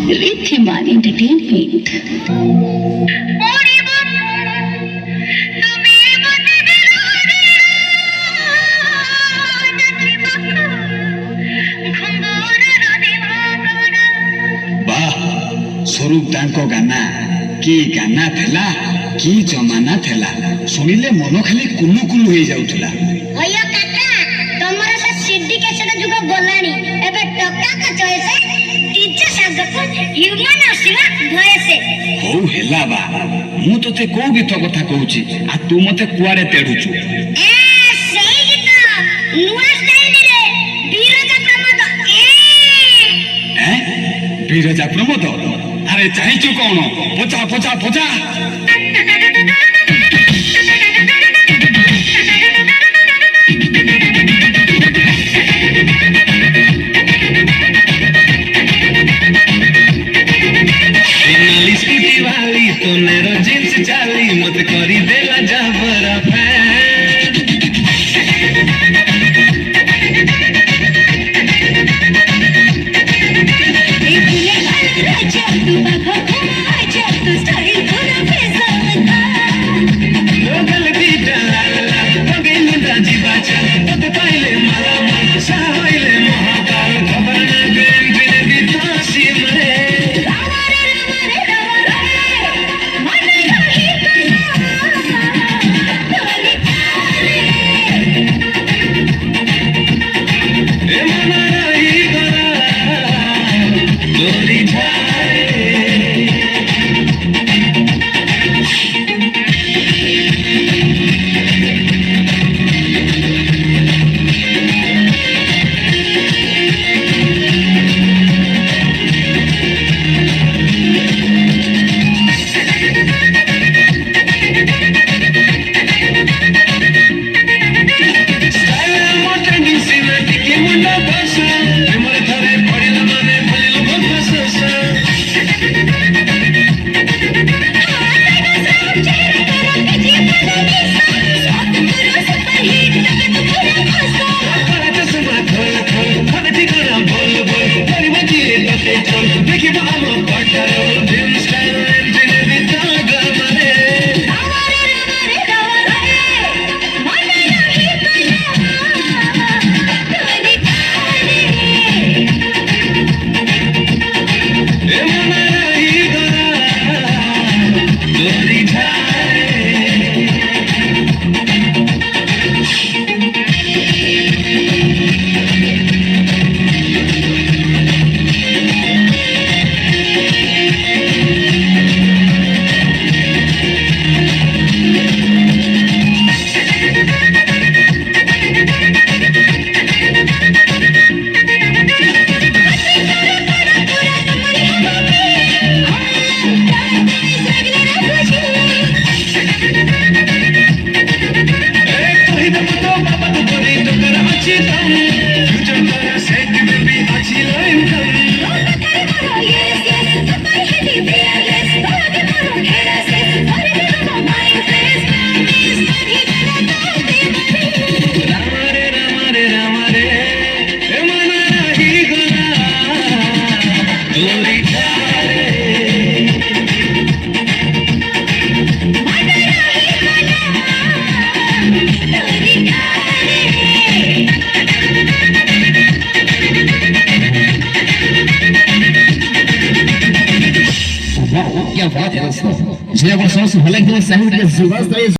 Rithiman Entertainment. स्वरूप तांको गाना की गाना थेला की जमाना थेला सुनिले मन खाली कुलु कुलु होई जाउथला। भैया काका तमरा से सीडी कैसेट जुग गलानी एबे टक्का का चॉइस डीजे सागत ह्यूमन आसीला भयसे हो हेला बा मु तते को गीत कथा कहूची आ तू मते कुआरे तेडुचू। ए सेई गीत नुवा स्टाइल रे बीरजा प्रमोद ए बीरजा प्रमोद अरे चाहिचु कौन पोचा पोचा पोचा स्कूटी वाली तो नेरो जींस चाली मत करी देला जबरा फैन लोकल बीटा लाला तगे मुंडा जी बाचा तते पाइले माला मन साइले महाकाल खबर ना गए बिने बितासी मरे क्या बात है दोस्तों, जी आप सोच भले कि सही